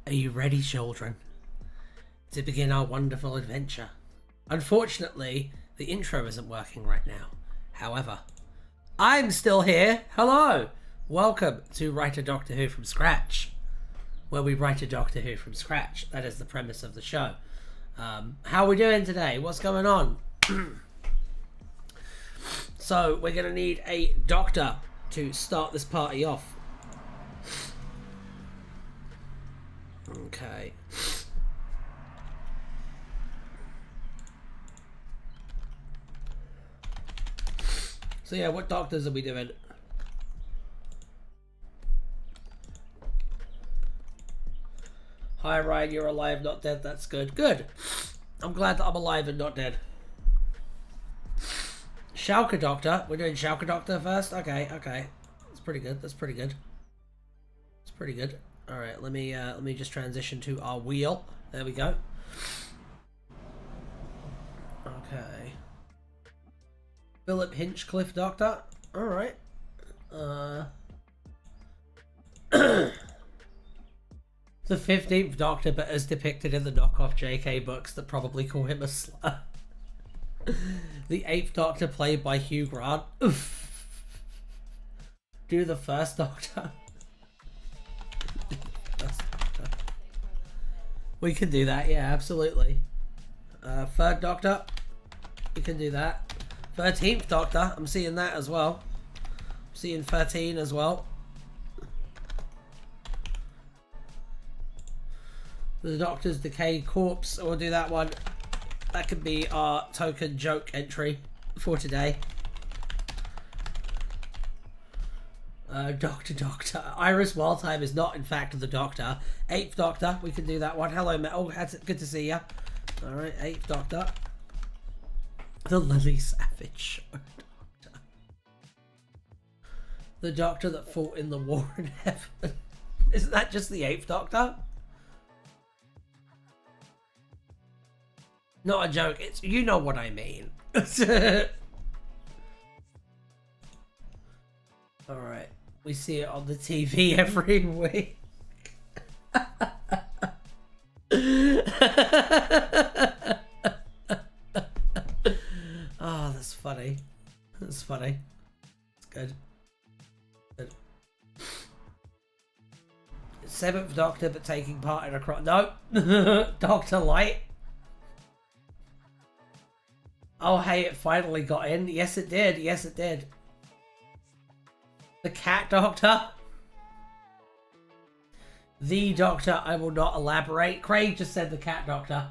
Are you ready, children, to begin our wonderful adventure? Unfortunately, the intro isn't working right now. However, I'm still here. Hello! Welcome to Write a Doctor Who from Scratch, where we write a Doctor Who from scratch. That is the premise of the show. How are we doing today? What's going on? So, we're going to need a doctor to start this party off. Okay. So yeah, what doctors are we doing? Hi Ryan, you're alive, not dead. That's good. Good. I'm glad that I'm alive and not dead. Schalke Doctor. We're doing Schalke Doctor first? Okay, okay. That's pretty good. That's pretty good. It's pretty good. Alright, let me just transition to our wheel. There we go. Okay. Philip Hinchcliffe Doctor. Alright. The 15th Doctor, but as depicted in the knockoff JK books that probably call him a slur. The 8th Doctor played by Hugh Grant. Oof. Do the first Doctor. We can do that, yeah, absolutely. 3rd Doctor. We can do that. 13th Doctor. I'm seeing that as well. I'm seeing 13 as well. The Doctor's decayed corpse. We'll do that one. That could be our token joke entry for today. Doctor. Iris Wildtime is not, in fact, the Doctor. 8th Doctor. We can do that one. Hello, Metal. Good to see ya. Alright, 8th Doctor. The Lily Savage Doctor. The Doctor that fought in the War in Heaven. Isn't that just the 8th Doctor? Not a joke. It's, you know what I mean. Alright. We see it on the TV every week. Oh, that's funny. That's funny. It's good. Good. 7th Doctor, but taking part in a crime. No. Dr. Light. Oh, hey, it finally got in. Yes, it did. Yes, it did. The Cat Doctor. The Doctor, I will not elaborate. Craig just said the Cat Doctor.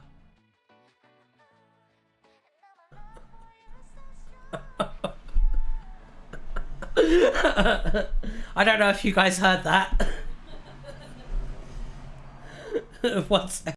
I don't know if you guys heard that. One second.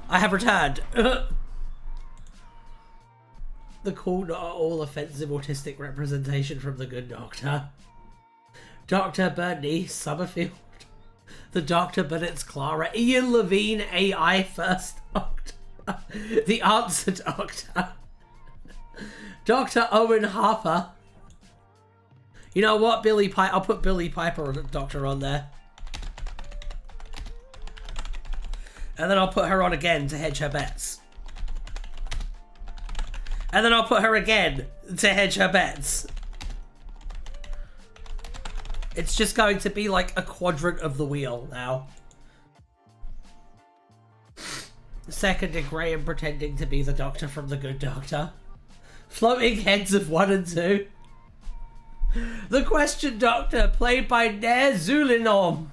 I have returned. The cool, not at all offensive autistic representation from the Good Doctor. Dr. Bernice Summerfield. The Doctor, but it's Clara. Ian Levine, AI First Doctor. The Answer Doctor. Dr. Owen Harper. You know what, Billy Piper? I'll put Billy Piper Doctor on there. And then I'll put her on again to hedge her bets. And then I'll put her again to hedge her bets. It's just going to be like a quadrant of the wheel now. Seconding Graham pretending to be the Doctor from the Good Doctor. Floating heads of 1 and 2. The Question Doctor, played by Nair Zulinom.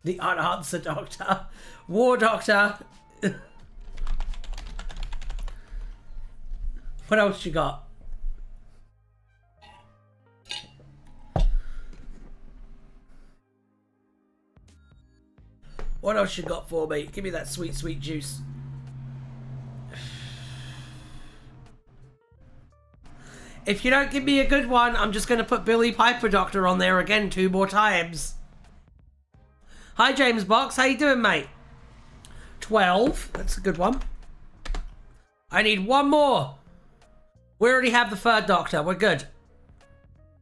The Unanswered Doctor. War Doctor. What else you got? What else you got for me? Give me that sweet, sweet juice. If you don't give me a good one, I'm just going to put Billy Piper Doctor on there again 2 more times. Hi, James Box. How you doing, mate? 12. That's a good one. I need 1 more. We already have the 3rd Doctor. We're good.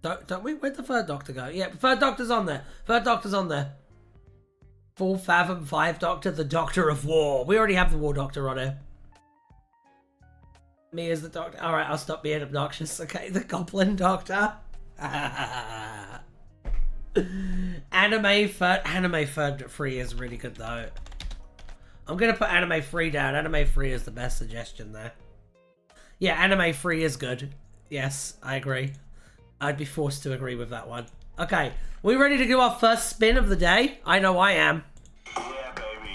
Don't we? Where'd the 3rd Doctor go? Yeah, the 3rd Doctor's on there. 3rd Doctor's on there. 4 Fathom 5 Doctor, the Doctor of War. We already have the War Doctor on here. Me as the Doctor. Alright, I'll stop being obnoxious. Okay, the Goblin Doctor. Anime 3 is really good though. I'm gonna put Anime 3 down. Anime 3 is the best suggestion there. Yeah, Anime 3 is good. Yes, I agree. I'd be forced to agree with that one. Okay, we ready to do our first spin of the day? I know I am. Yeah, baby.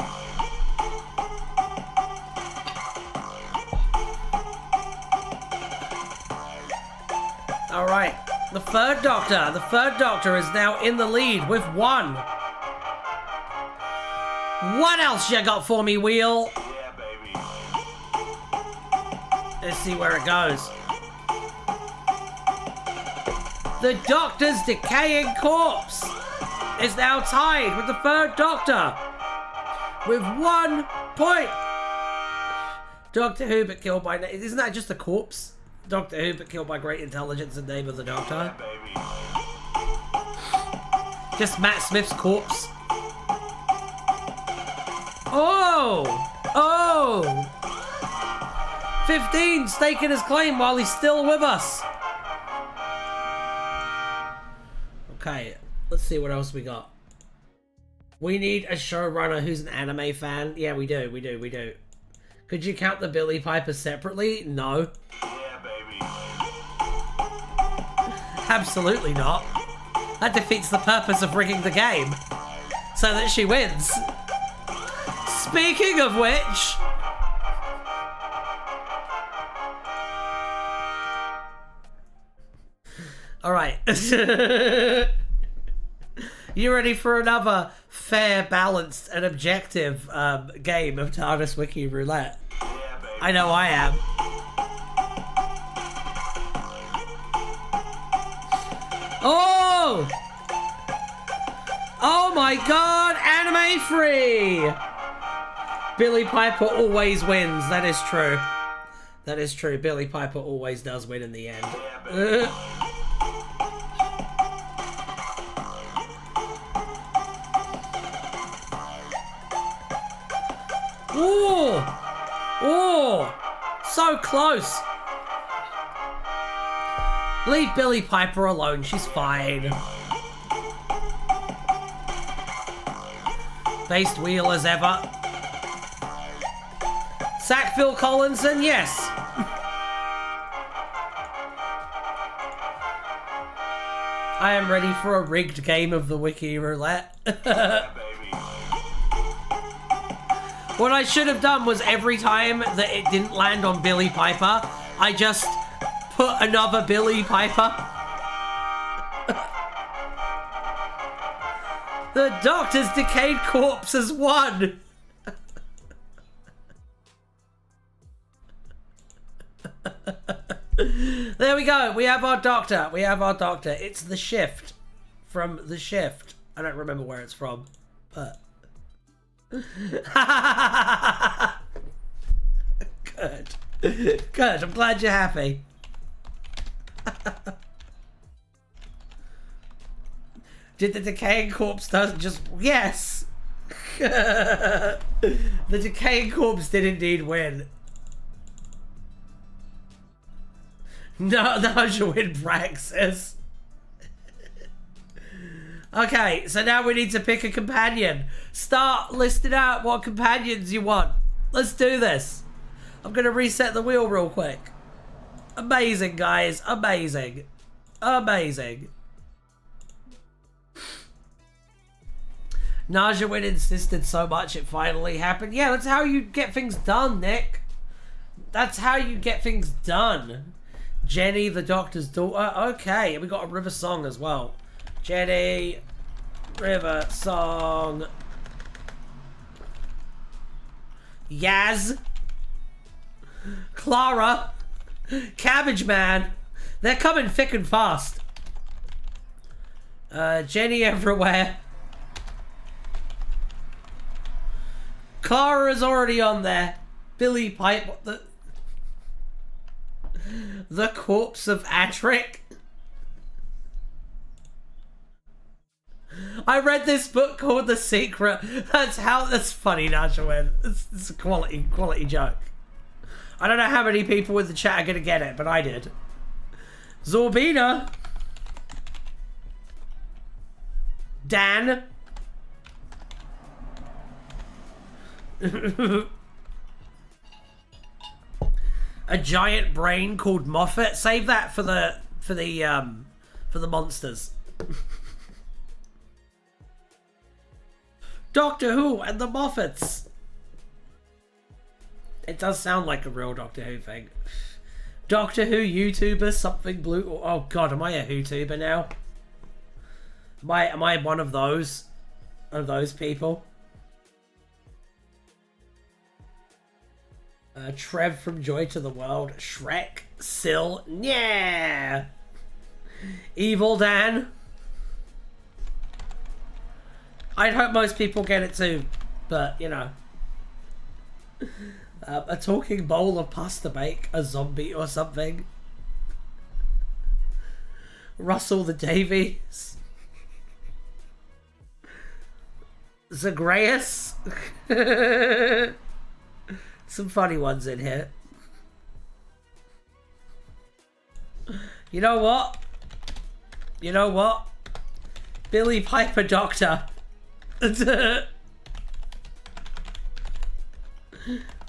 Alright, the 3rd Doctor. The 3rd Doctor is now in the lead with 1. What else you got for me, Wheel? Yeah, baby. Let's see where it goes. The Doctor's decaying corpse is now tied with the 3rd Doctor with 1 point. Doctor Who but killed by... Isn't that just a corpse? Doctor Who but killed by great intelligence and name of the Doctor. Yeah, baby. Just Matt Smith's corpse. Oh! Oh! 15 staking his claim while he's still with us. Okay, let's see what else we got. We need a showrunner who's an anime fan. Yeah, we do. Could you count the Billy Piper separately? No. Yeah, baby. Absolutely not. That defeats the purpose of rigging the game. So that she wins. Speaking of which... Alright. You ready for another fair, balanced, and objective game of TARDIS Wiki Roulette? Yeah, baby. I know I am. Oh! Oh my god, anime free! Billy Piper always wins, that is true. That is true, Billy Piper always does win in the end. Yeah, baby. Oh! Oh! So close! Leave Billy Piper alone, she's fine. Based wheel as ever. Sack Phil Collinson, yes! I am ready for a rigged game of the Wiki Roulette. Yeah, baby. What I should have done was every time that it didn't land on Billy Piper, I just put another Billy Piper. The Doctor's decayed corpse has won. There we go. We have our Doctor. We have our Doctor. It's The Shift from The Shift. I don't remember where it's from, but... Good. Good. I'm glad you're happy. Did the decaying corpse does just... Yes! The decaying corpse did indeed win. No, you win, Praxis. Okay, so now we need to pick a companion. Start listing out what companions you want. Let's do this. I'm going to reset the wheel real quick. Amazing, guys. Amazing. Amazing. Naja Win insisted so much it finally happened. Yeah, that's how you get things done, Nick. That's how you get things done. Jenny, the Doctor's daughter. Okay, and we got a River Song as well. Jenny, River Song. Yaz, Clara, Cabbage Man. They're coming thick and fast. Jenny everywhere. Clara is already on there. Billy Pipe, the corpse of Adric. I read this book called The Secret. That's funny, Nashawin. It's a quality joke. I don't know how many people in the chat are gonna get it, but I did. Zorbina. Dan. A giant brain called Moffat. Save that for the monsters. Doctor Who and the Moffats. It does sound like a real Doctor Who thing. Doctor Who YouTuber something blue. Oh god, am I a YouTuber now? Am I one of those people? Trev from Joy to the World. Shrek. Sil. Yeah. Evil Dan. I'd hope most people get it too, but you know. A talking bowl of pasta bake, a zombie or something. Russell the Davies. Zagreus. Some funny ones in here. You know what? You know what? Billy Piper Doctor.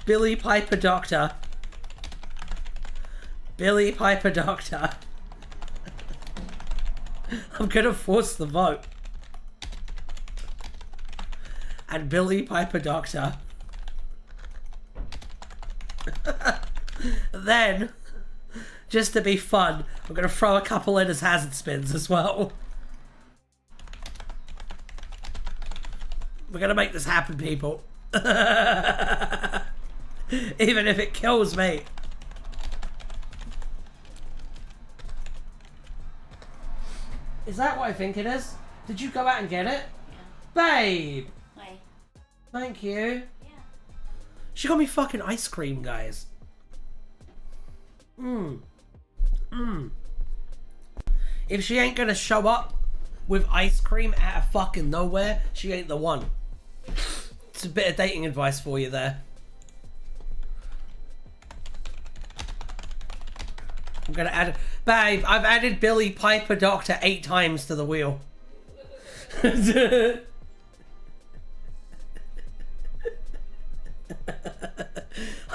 Billy Piper Doctor. Billy Piper Doctor. I'm gonna force the vote. And Billy Piper Doctor. Then, just to be fun, I'm gonna throw a couple in as hazard spins as well. We're gonna make this happen, people. Even if it kills me. Is that what I think it is? Did you go out and get it? Yeah. Babe! Why? Thank you. Yeah. She got me fucking ice cream, guys. If she ain't gonna show up with ice cream out of fucking nowhere, she ain't the one. It's a bit of dating advice for you there. I'm gonna add... Babe, I've added Billy Piper Doctor 8 times to the wheel.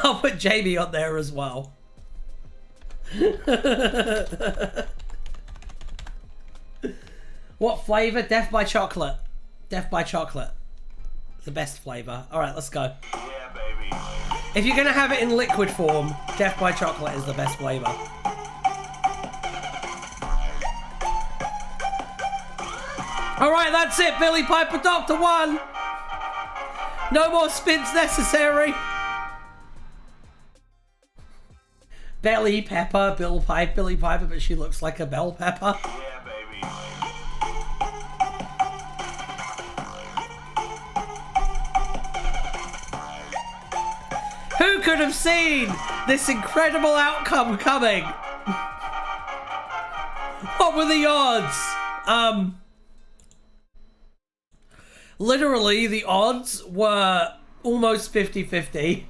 I'll put Jamie on there as well. What flavour? Death by chocolate. Death by chocolate. The best flavour. Alright, let's go. Yeah, baby. If you're gonna have it in liquid form, Death by chocolate is the best flavour. Alright, that's it. Billy Piper Doctor 1. No more spins necessary. Belly Pepper, Billy Piper, but she looks like a bell pepper. Yeah, baby. Who could have seen this incredible outcome coming? What were the odds? Literally, the odds were almost 50-50.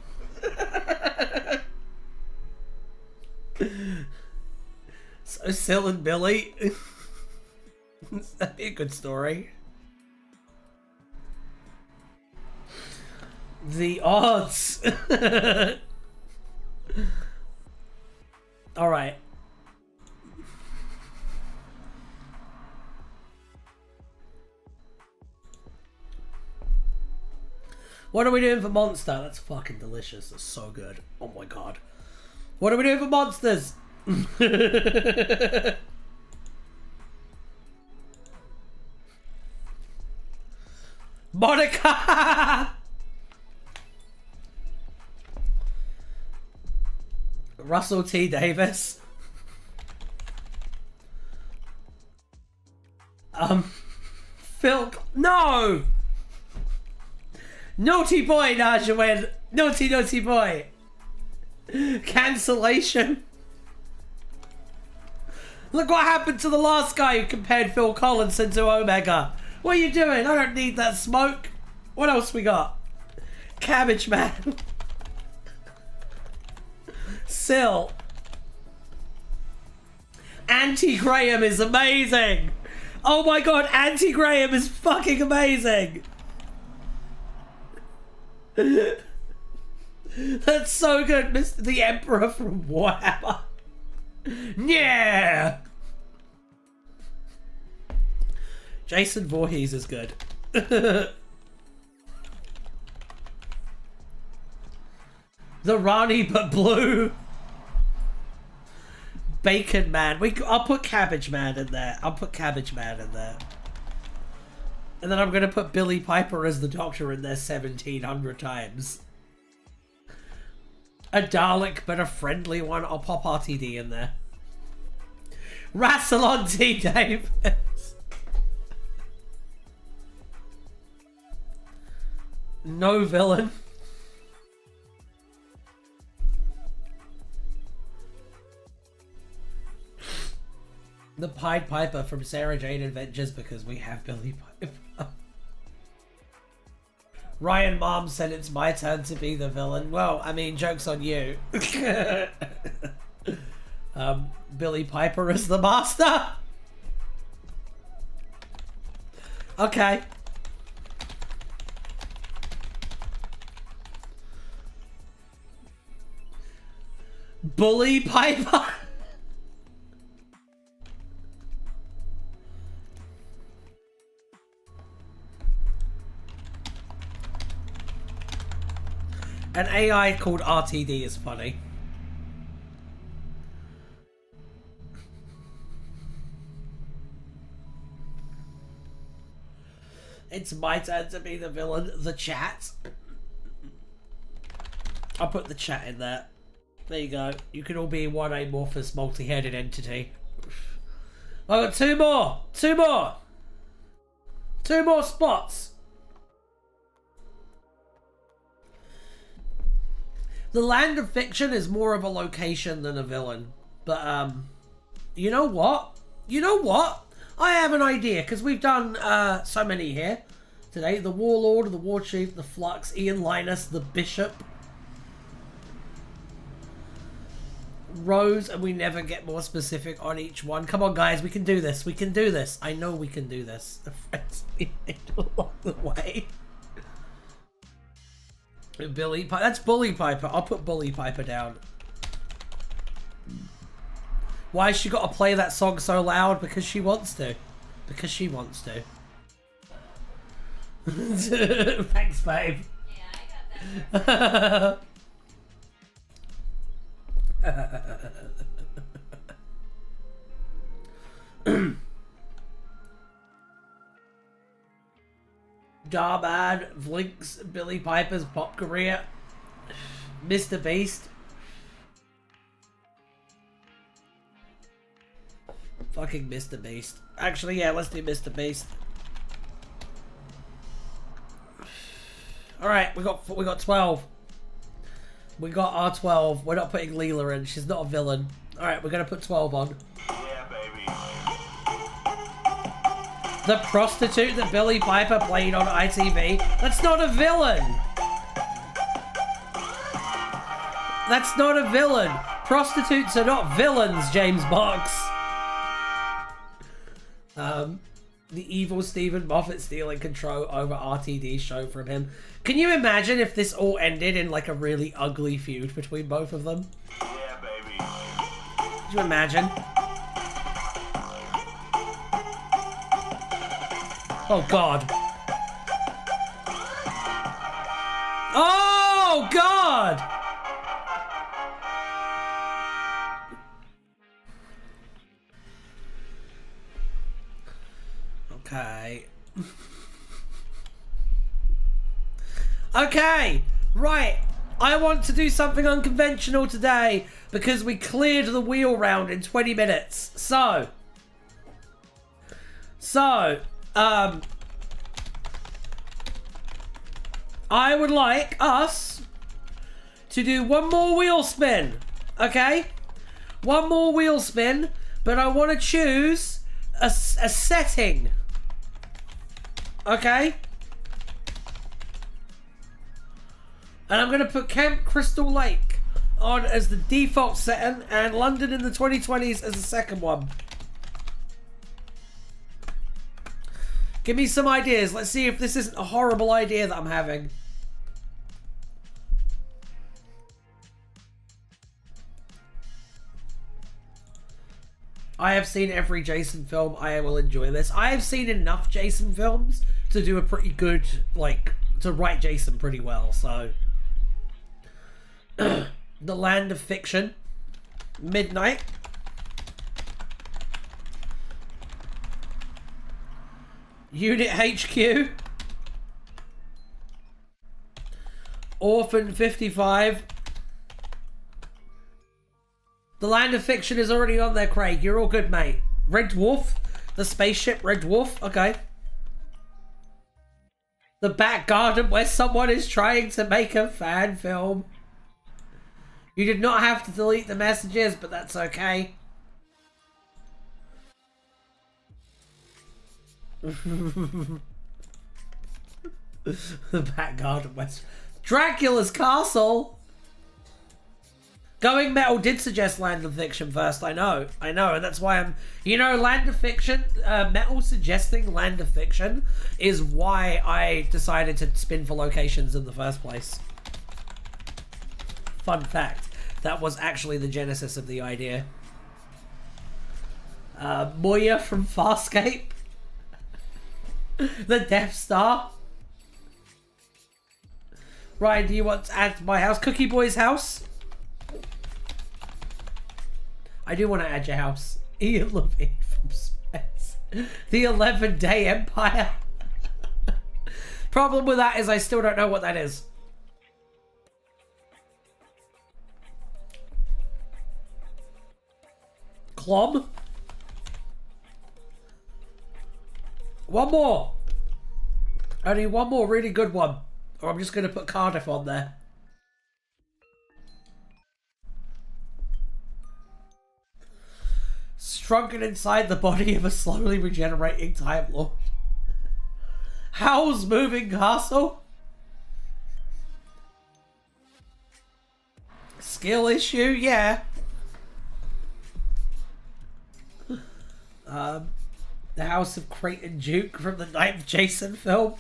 So Sil and Billy. That'd be a good story. The odds. All right. What are we doing for Monster? That's fucking delicious. That's so good. Oh my god. What are we doing for Monsters? Monica! Russell T. Davis. Phil. No! Naughty boy, Najawin. Naughty boy. Cancellation. Look what happened to the last guy who compared Phil Collinson to Omega. What are you doing? I don't need that smoke. What else we got? Cabbage Man. Sill. Auntie Graham is amazing. Oh my god, Auntie Graham is fucking amazing. That's so good, Mr. the Emperor from Warhammer. Yeah. Jason Voorhees is good. The Rani but blue. Bacon Man. I'll put Cabbage Man in there. And then I'm going to put Billy Piper as the Doctor in there 1,700 times. A Dalek, but a friendly one. I'll pop RTD in there. Rassilon T. Davis. No villain. The Pied Piper from Sarah Jane Adventures, because we have Billy Piper. Ryan Mom said it's my turn to be the villain. Well, I mean, joke's on you. Billy Piper is the master. Okay. Bully Piper. An AI called RTD is funny. It's my turn to be the villain. The chat. I'll put the chat in there. There you go. You can all be one amorphous multi-headed entity. I got two more. Two more spots. The Land of Fiction is more of a location than a villain. But, you know what? I have an idea, because we've done so many here today. The Warlord, the War Chief, the Flux, Ian Linus, the Bishop, Rose, and we never get more specific on each one. Come on, guys, we can do this. I know we can do this. The friends we made along the way. Billy Piper. That's Bully Piper. I'll put Bully Piper down. Why has she got to play that song so loud? Because she wants to. Thanks, babe. Yeah, I got that. Darbad, Vlinks, Billy Piper's pop career, Mr. Beast. Fucking Mr. Beast. Actually, yeah, let's do Mr. Beast. Alright, we got 12. We got our 12. We're not putting Leela in. She's not a villain. Alright, we're gonna put 12 on. Yeah, baby. The prostitute that Billy Piper played on ITV. That's not a villain. That's not a villain. Prostitutes are not villains, James Box. The evil Stephen Moffat stealing control over RTD's show from him. Can you imagine if this all ended in like a really ugly feud between both of them? Yeah, baby. Could you imagine? Oh god. Oh god! Okay. Okay, right. I want to do something unconventional today because we cleared the wheel round in 20 minutes. So, I would like us to do one more wheel spin, okay? One more wheel spin, but I want to choose a setting, okay? And I'm going to put Camp Crystal Lake on as the default setting and London in the 2020s as the second one. Give me some ideas. Let's see if this isn't a horrible idea that I'm having. I have seen every Jason film. I will enjoy this. I have seen enough Jason films to do a pretty good, like, to write Jason pretty well, so. The Land of Fiction. Midnight. Unit HQ. Orphan 55. The Land of Fiction is already on there, Craig. You're all good, mate. Red Dwarf. The spaceship Red Dwarf. Okay. The back garden where someone is trying to make a fan film. You did not have to delete the messages, but that's okay. The back garden west. Dracula's castle. Going Metal did suggest Land of Fiction first. I know, and that's why I'm. You know, Land of Fiction. Metal suggesting Land of Fiction is why I decided to spin for locations in the first place. Fun fact: that was actually the genesis of the idea. Moya from Farscape. The Death Star. Ryan, do you want to add to my house? Cookie Boy's house? I do want to add your house. Ian Levine from space. The 11-Day Empire. Problem with that is I still don't know what that is. Clom? One more. I need one more really good one. Or I'm just going to put Cardiff on there. Shrunken inside the body of a slowly regenerating Time Lord. Howl's Moving Castle? Skill issue? Yeah. The House of Creighton Duke from the 9th Jason film.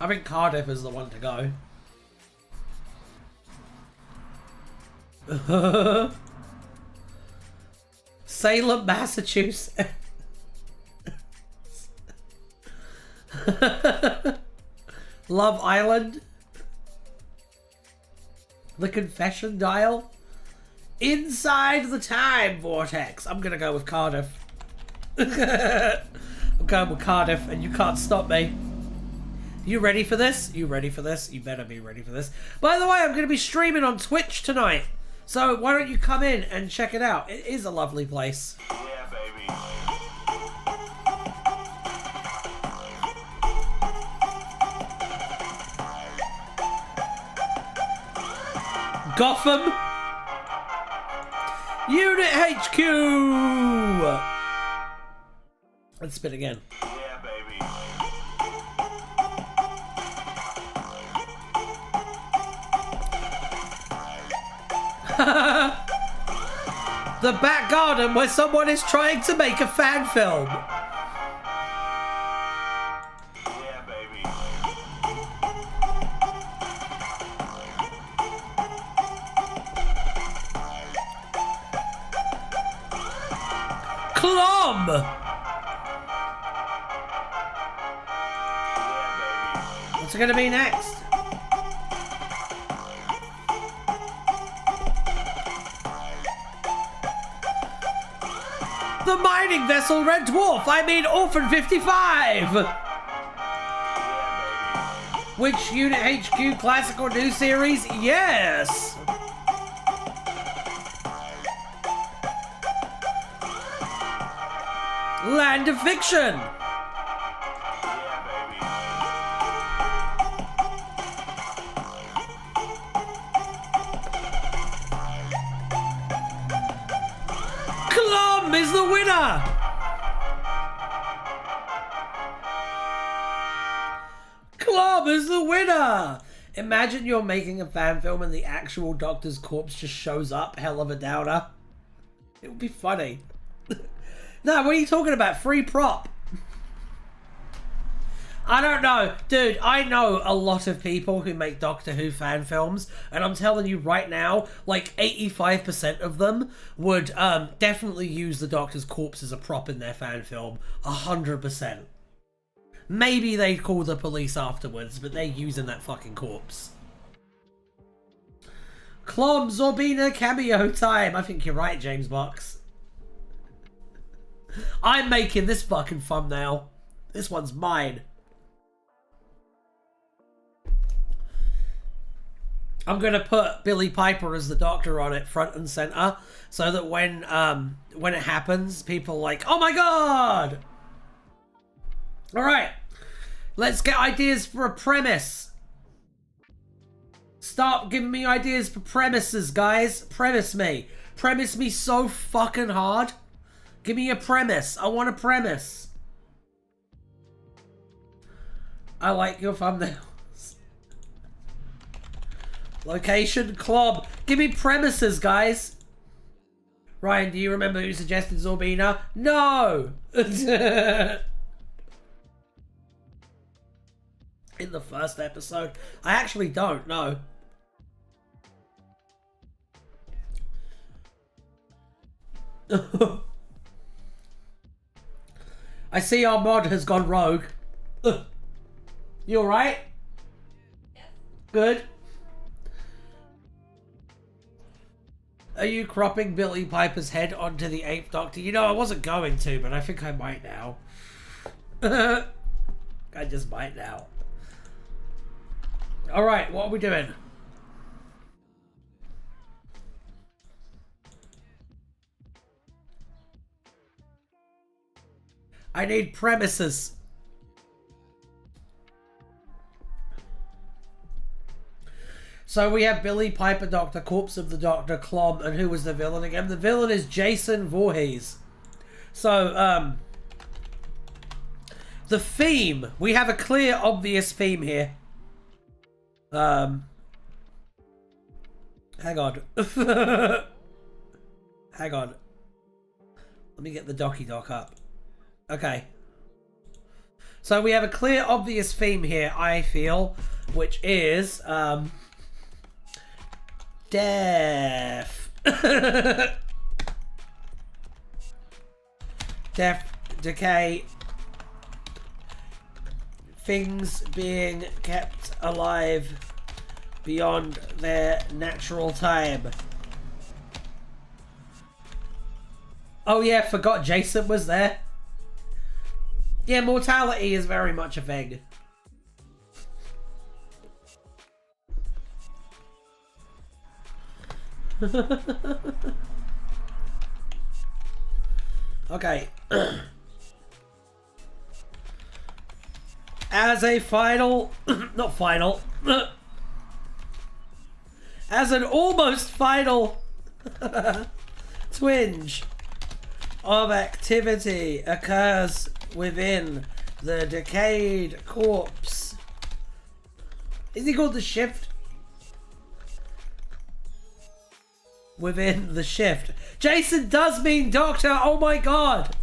I think Cardiff is the one to go. Salem, Massachusetts. Love Island. The Confession Dial. Inside the Time Vortex. I'm gonna go with Cardiff. I'm going with Cardiff and you can't stop me. You ready for this? You ready for this? You better be ready for this. By the way, I'm going to be streaming on Twitch tonight. So why don't you come in and check it out? It is a lovely place. Yeah, baby. Gotham. Unit HQ. Let's spin again. Yeah, baby. The back garden where someone is trying to make a fan film. Yeah, baby. Clom. Yeah, baby. What's it going to be next? the mining vessel Red Dwarf. I mean Orphan 55. Which Unit HQ classic or new series? Yes. Land of Fiction. Clum is the winner. Club is the winner! Imagine you're making a fan film and the actual Doctor's corpse just shows up, hell of a downer. It would be funny. No, what are you talking about? Free prop. I don't know. Dude, I know a lot of people who make Doctor Who fan films, and I'm telling you right now, like 85% of them would definitely use the Doctor's corpse as a prop in their fan film. 100%. Maybe they call the police afterwards, but they're using that fucking corpse. Clom Zorbina cameo time. I think you're right, James Box. I'm making this fucking thumbnail. This one's mine. I'm gonna put Billy Piper as the Doctor on it, front and center, so that when it happens, people are like, "Oh my god!" All right, let's get ideas for a premise. Start giving me ideas for premises, guys. Premise me. Premise me so fucking hard. Give me a premise. I want a premise. I like your thumbnails. Location, club. Give me premises, guys. Ryan, do you remember who suggested Zorbina? No! In the first episode? I actually don't know. I see our mod has gone rogue. You alright? Yes. Good. Are you cropping Billy Piper's head onto the 8th Doctor? You know, I wasn't going to, but I think I might now. I just might now. Alright, what are we doing? I need premises. So we have Billy Piper, Doctor, Corpse of the Doctor, Clom, and who was the villain again? The villain is Jason Voorhees. So, the theme. We have a clear, obvious theme here. Hang on. Hang on. Let me get the Docky Doc up. Okay. So we have a clear, obvious theme here, I feel, which is, death. Death, decay, things being kept alive beyond their natural time. Oh yeah, forgot Jason was there. Yeah, mortality is very much a thing. Okay. As a final, not final, as an almost final twinge of activity occurs within the decayed corpse. Is he called the shift? Within the shift. Jason does mean Doctor. Oh my god.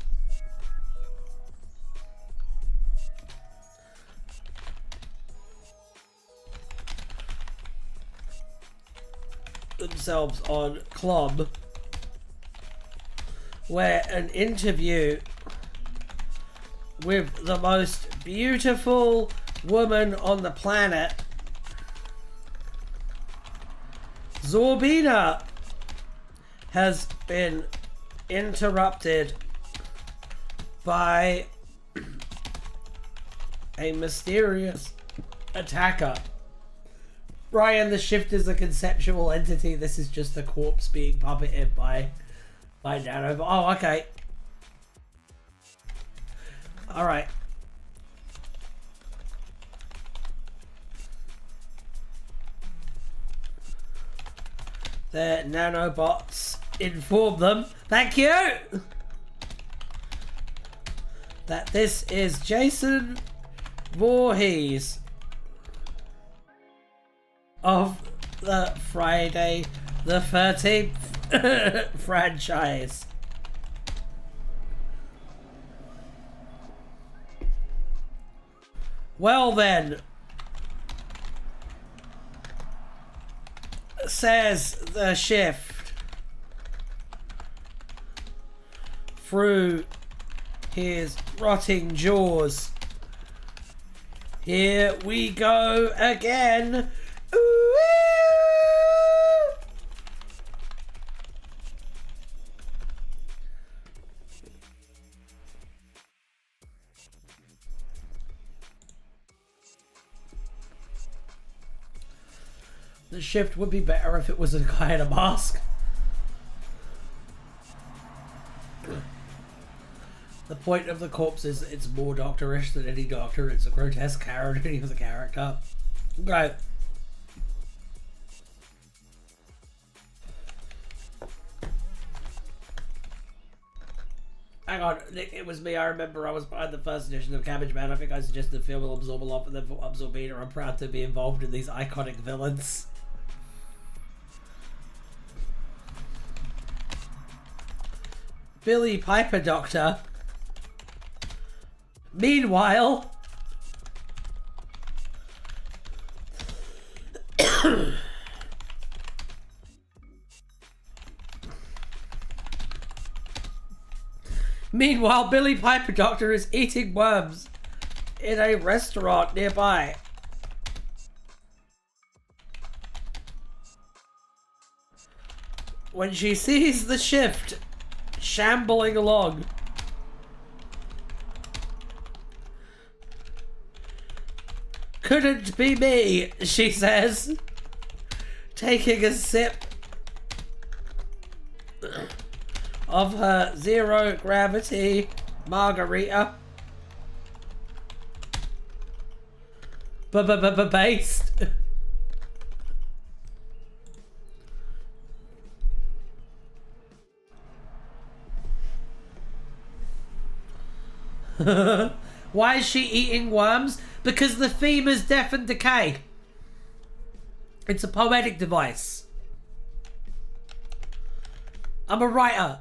Themselves on Club, where an interview with the most beautiful woman on the planet, Zorbina, has been interrupted by a mysterious attacker. Ryan, the shift is a conceptual entity. This is just the corpse being puppeted by Nano. Oh, okay. Alright. The nanobots inform them, thank you, that this is Jason Voorhees of the Friday the 13th franchise. Well then, says the shift through his rotting jaws. Here we go again. Ooh. The shift would be better if it was a guy in a mask. The point of the corpse is it's more doctorish than any doctor. It's a grotesque parody of the character. Right. Hang on, Nick, it was me. I remember I was behind the first edition of Cabbage Man. I think I suggested the film will absorb a lot, and then for Absorbina, I'm proud to be involved in these iconic villains. Billy Piper Doctor. Meanwhile, Billy Piper Doctor is eating worms in a restaurant nearby. When she sees the shift shambling along, couldn't be me, she says, taking a sip of her zero gravity margarita. Based. Why is she eating worms? Because the theme is death and decay. It's a poetic device. I'm a writer.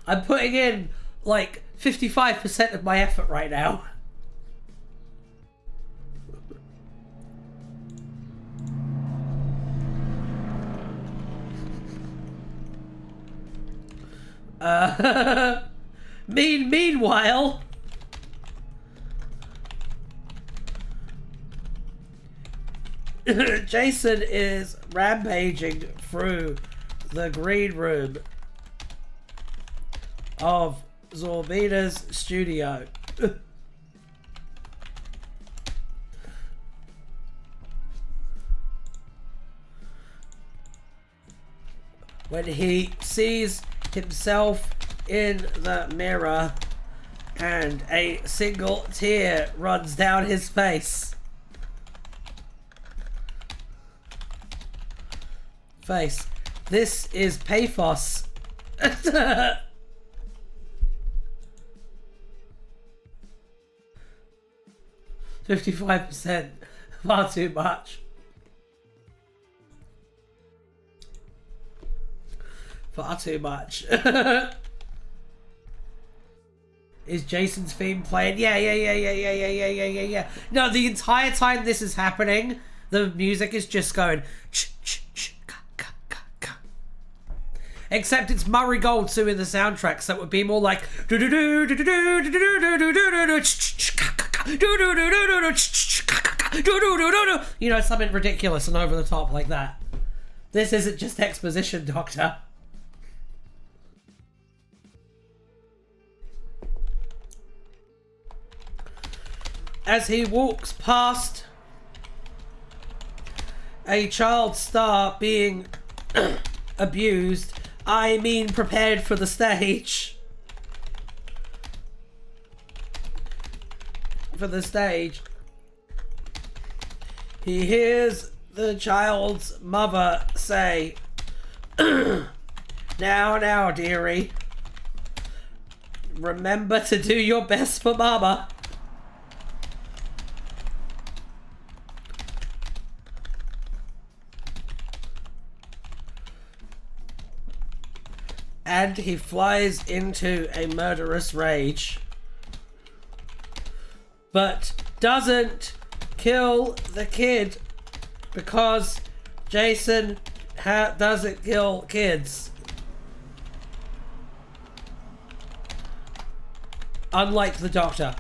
I'm putting in like 55% of my effort right now. Meanwhile, Jason is rampaging through the green room of Zorbina's studio. When he sees himself in the mirror and a single tear runs down his face. This is pathos. 55%, far too much. Far too much. Is Jason's theme playing? Yeah. No, the entire time this is happening, the music is just going except it's Murray Gold doing the soundtrack, so it would be more like you know, something ridiculous and over the top like that. This isn't just exposition, Doctor. as he walks past a child star being abused, I mean prepared for the stage. He hears the child's mother say, now, dearie. Remember to do your best for mama. And he flies into a murderous rage. But doesn't kill the kid because Jason doesn't kill kids. Unlike the Doctor.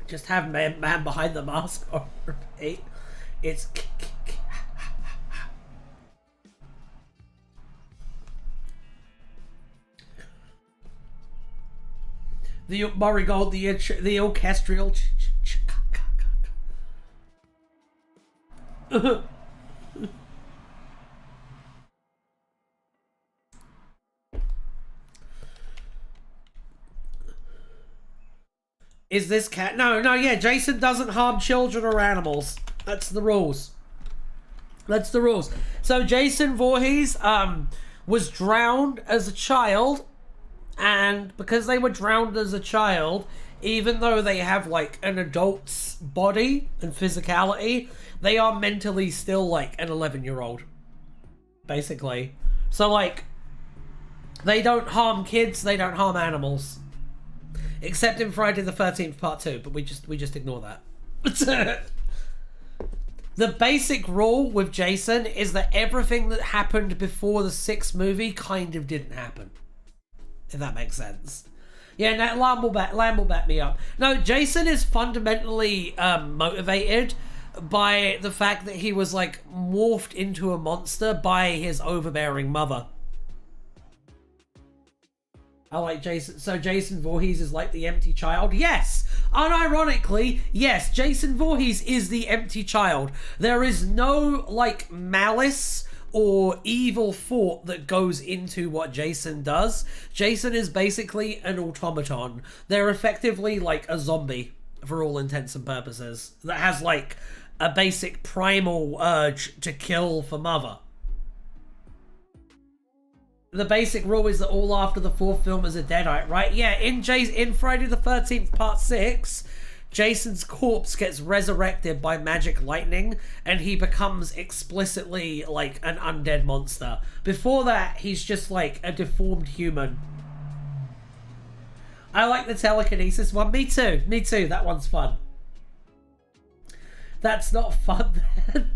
Just have man behind the mask on repeat. It's the Murray Gold, the orchestral. Is this cat? No, yeah, Jason doesn't harm children or animals. That's the rules. So Jason Voorhees was drowned as a child, and because they were drowned as a child, even though they have like an adult's body and physicality, they are mentally still like an 11-year-old, basically. So like, they don't harm kids, they don't harm animals. Except in Friday the 13th Part 2, but we just ignore that. The basic rule with Jason is that everything that happened before the 6th movie kind of didn't happen. If that makes sense. Yeah, no, Lamb will back me up. No, Jason is fundamentally motivated by the fact that he was like morphed into a monster by his overbearing mother. I like Jason. So Jason Voorhees is like the empty child. Yes, unironically, yes. Jason Voorhees is the empty child. There is no like malice or evil thought that goes into what Jason does. Jason is basically an automaton. They're effectively like a zombie for all intents and purposes that has like a basic primal urge to kill for mother. The basic rule is that all after the 4th film is a deadite, right? Yeah, in Friday the 13th Part 6, Jason's corpse gets resurrected by magic lightning, and he becomes explicitly like an undead monster. Before that, he's just like a deformed human. I like the telekinesis one. Me too. That one's fun. That's not fun then.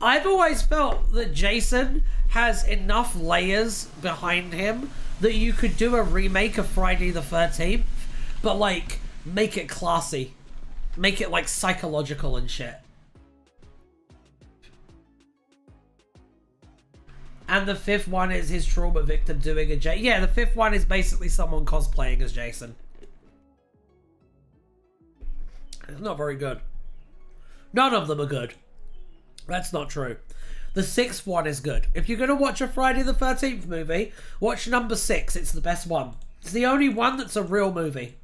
I've always felt that Jason has enough layers behind him that you could do a remake of Friday the 13th, but like make it classy. Make it like psychological and shit. And the 5th one is his trauma victim doing a Jason. Yeah, the 5th one is basically someone cosplaying as Jason. It's not very good. None of them are good. That's not true. The 6th one is good. If you're going to watch a Friday the 13th movie, watch number 6. It's the best one. It's the only one that's a real movie.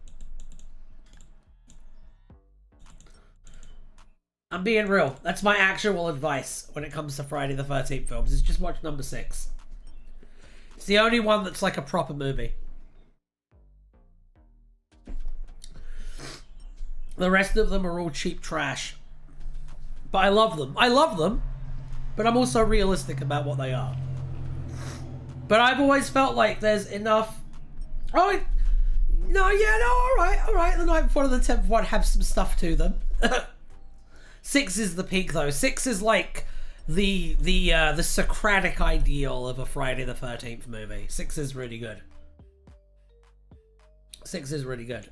I'm being real. That's my actual advice when it comes to Friday the 13th films, is just watch number 6. It's the only one that's like a proper movie. The rest of them are all cheap trash. But I love them. But I'm also realistic about what they are. But I've always felt like there's enough... alright. The night before the 10th one have some stuff to them. 6 is the peak though. 6 is like the Socratic ideal of a Friday the 13th movie. 6 is really good. 6 is really good.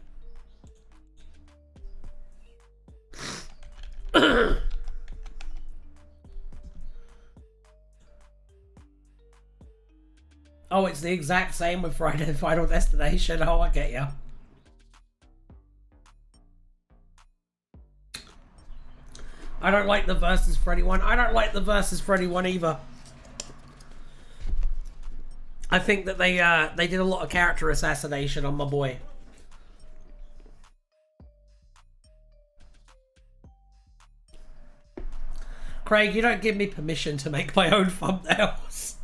Oh, it's the exact same with Friday Final Destination. Oh, I get ya. I don't like the versus Freddy one. I don't like the versus Freddy one either. I think that they did a lot of character assassination on my boy. Craig, you don't give me permission to make my own thumbnails.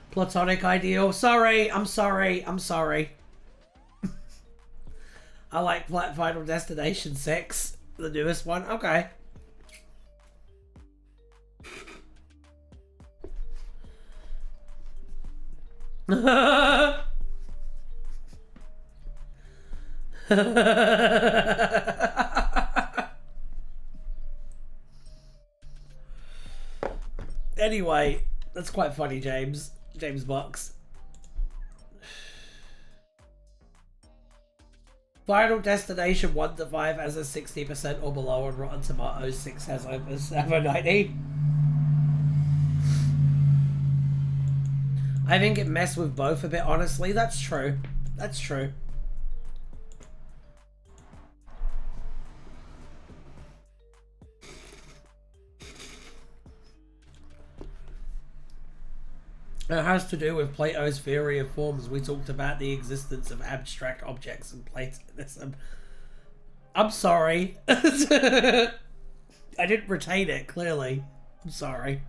Platonic ideal. Sorry, I'm sorry, I'm sorry. I like Final Destination 6, the newest one. Okay. Anyway, that's quite funny, James. James Box. Final Destination 1 to 5 has a 60% or below on Rotten Tomatoes. 6 has over 90. I think it messed with both a bit, honestly. That's true. That's true. It has to do with Plato's theory of forms. We talked about the existence of abstract objects in Platonism. I'm sorry. I didn't retain it, clearly. I'm sorry.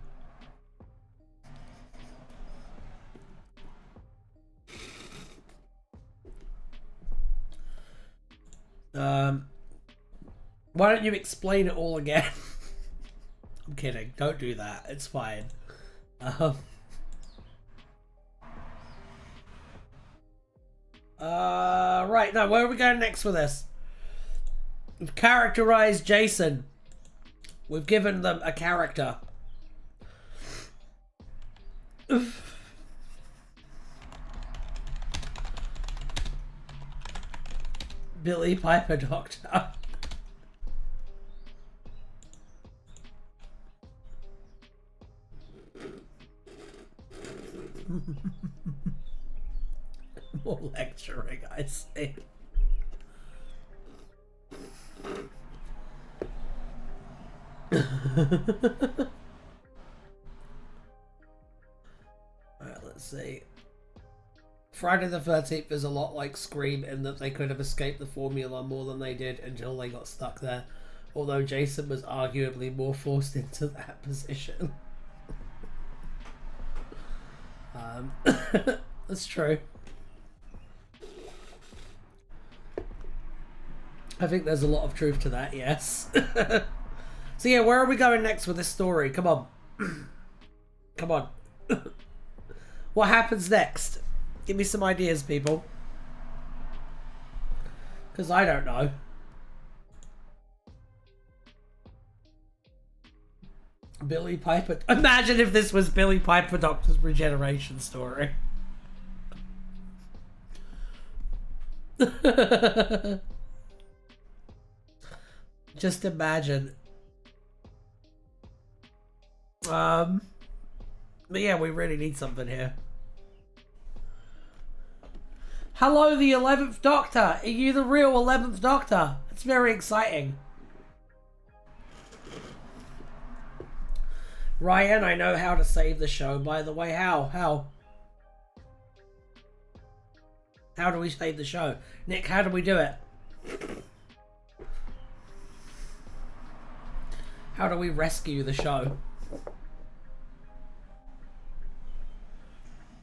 Why don't you explain it all again? I'm kidding. Don't do that. It's fine. Right, now where are we going next with this? We've characterized Jason. We've given them a character. Billy Piper Doctor. More lecturing, I see. Alright, let's see. Friday the 13th is a lot like Scream in that they could have escaped the formula more than they did until they got stuck there. Although Jason was arguably more forced into that position. That's true. I think there's a lot of truth to that, yes. So yeah, where are we going next with this story? Come on. Come on. What happens next? Give me some ideas, people. Because I don't know. Billy Piper. Imagine if this was Billy Piper Doctor's regeneration story. Just imagine. But yeah, we really need something here. Hello, the 11th Doctor. Are you the real 11th Doctor? It's very exciting. Ryan, I know how to save the show, by the way. How? How do we save the show? Nick, how do we do it? How do we rescue the show?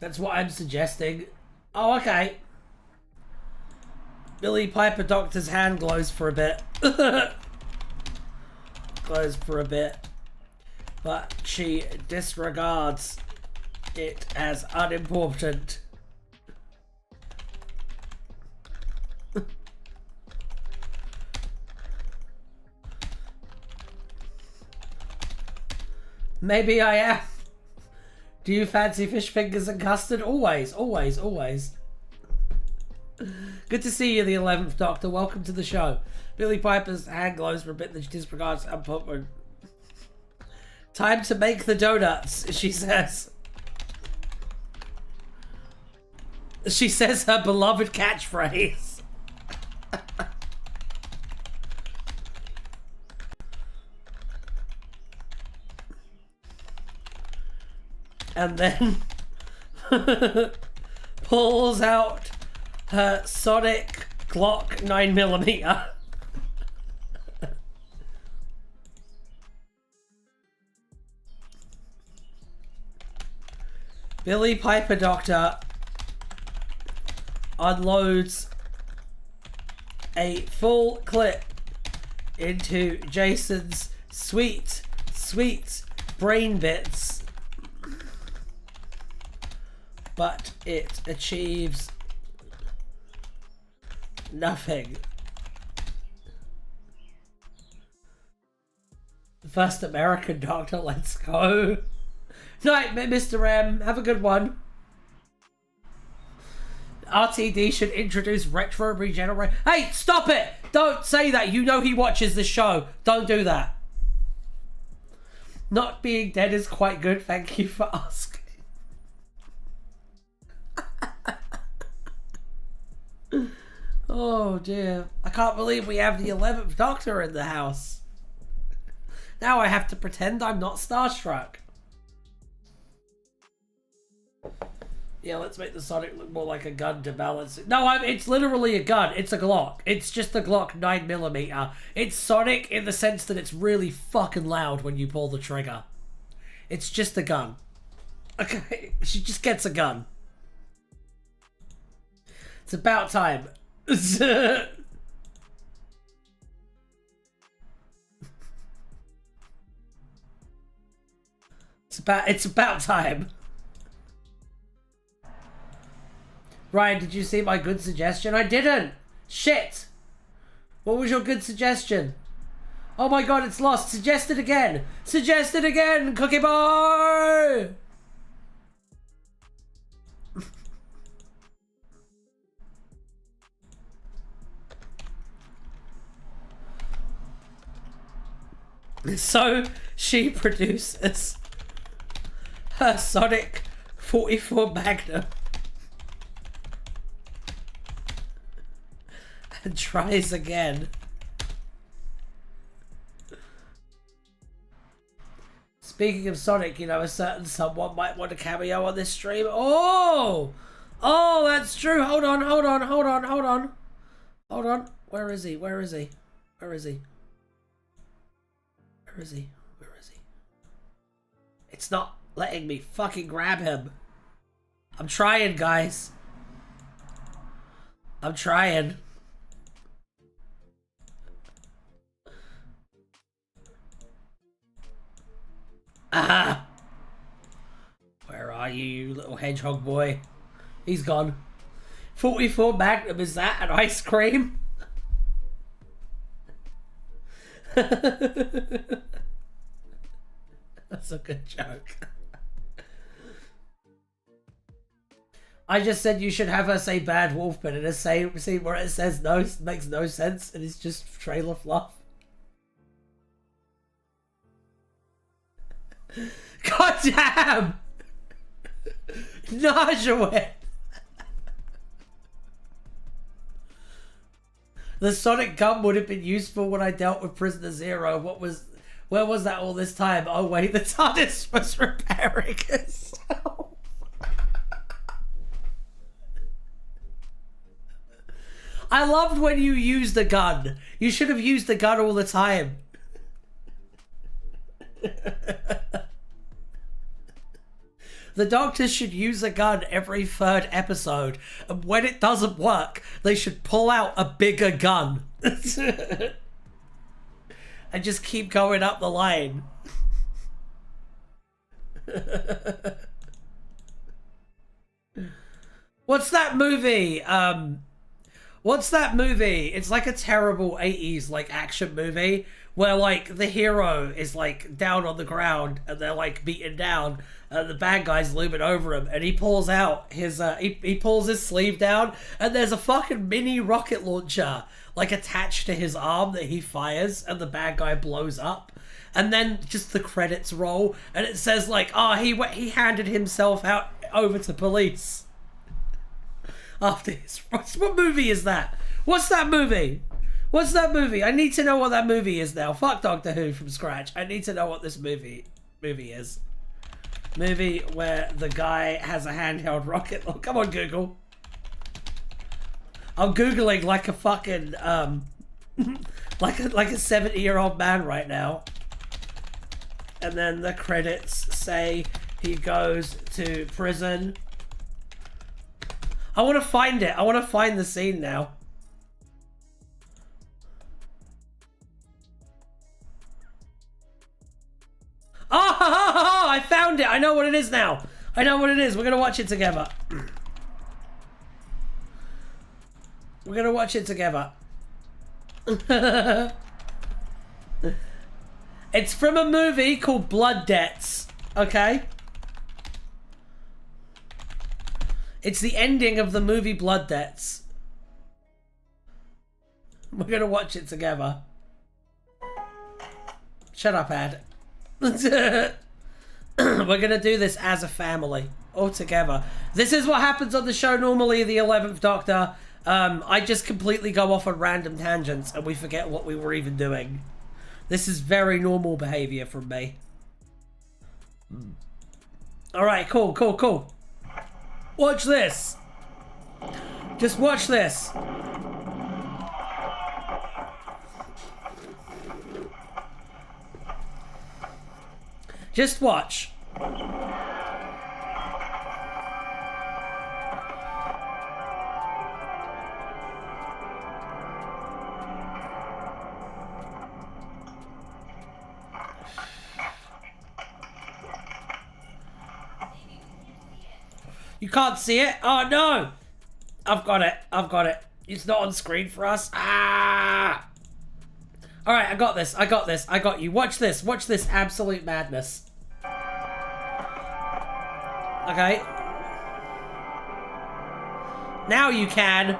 That's what I'm suggesting. Oh, okay. Billy Piper Doctor's hand glows for a bit. Glows for a bit. But she disregards it as unimportant. Maybe I am. Do you fancy fish fingers and custard? Always, always, always. Good to see you, the 11th Doctor. Welcome to the show. Billy Piper's hand glows for a bit that she disregards unimportant. Time to make the donuts, she says. She says her beloved catchphrase. And then pulls out her Sonic Glock 9mm. Billy Piper Doctor unloads a full clip into Jason's sweet, sweet brain bits, but it achieves nothing. The first American doctor, let's go. Night, Mr. M. Have a good one. RTD should introduce retro regeneration. Hey, stop it! Don't say that. You know he watches this show. Don't do that. Not being dead is quite good. Thank you for asking. Oh dear. I can't believe we have the 11th Doctor in the house. Now I have to pretend I'm not starstruck. Yeah, let's make the Sonic look more like a gun to balance it. No, it's literally a gun. It's a Glock. It's just a Glock 9mm. It's Sonic in the sense that it's really fucking loud when you pull the trigger. It's just a gun. Okay, she just gets a gun. It's about time. It's about time. Ryan, did you see my good suggestion? I didn't! Shit! What was your good suggestion? Oh my god, it's lost. Suggest it again! Suggest it again, Cookie Boy! So, she produces her Sonic 44 Magnum. And tries again. Speaking of Sonic, you know, a certain someone might want a cameo on this stream. Oh! Oh, that's true. Hold on. Where is he? It's not letting me fucking grab him. I'm trying, guys. I'm trying. Ah! Where are you, you little hedgehog boy? He's gone. 44 Magnum, is that an ice cream? That's a good joke. I just said you should have her say bad wolf, but in a scene where it says no, makes no sense, and it's just trailer fluff. God damn! Naja. The Sonic gun would have been useful when I dealt with Prisoner Zero. Where was that all this time? Oh wait, the TARDIS was repairing itself. I loved when you used the gun. You should have used the gun all the time. The Doctor should use a gun every 3rd episode, and when it doesn't work, they should pull out a bigger gun. And just keep going up the line. What's that movie? What's that movie? It's like a terrible 80s like action movie where like the hero is like down on the ground and they're like beaten down and the bad guy's looming over him and he pulls out his he pulls his sleeve down and there's a fucking mini rocket launcher like attached to his arm that he fires and the bad guy blows up and then just the credits roll, and it says like, oh, he handed himself out over to police after his... What movie is that? What's that movie? What's that movie? I need to know what that movie is now. Fuck Doctor Who from scratch. I need to know what this movie is. Movie where the guy has a handheld rocket. Oh, come on, Google. I'm Googling like a fucking, like a 70-year-old man right now. And then the credits say he goes to prison. I want to find it. I want to find the scene now. Oh, I found it. I know what it is now. I know what it is. We're going to watch it together. We're going to watch it together. It's from a movie called Blood Debts. Okay? It's the ending of the movie Blood Debts. We're going to watch it together. Shut up, Ad. We're gonna do this as a family, all together. This is what happens on the show normally, the 11th Doctor. I just completely go off on random tangents and we forget what we were even doing. This is very normal behavior from me. Alright, cool. Watch this. Just watch this. Just watch. You can't see it? Oh no! I've got it. It's not on screen for us. Ah! Alright, I got this. I got you. Watch this absolute madness. Okay. Now you can.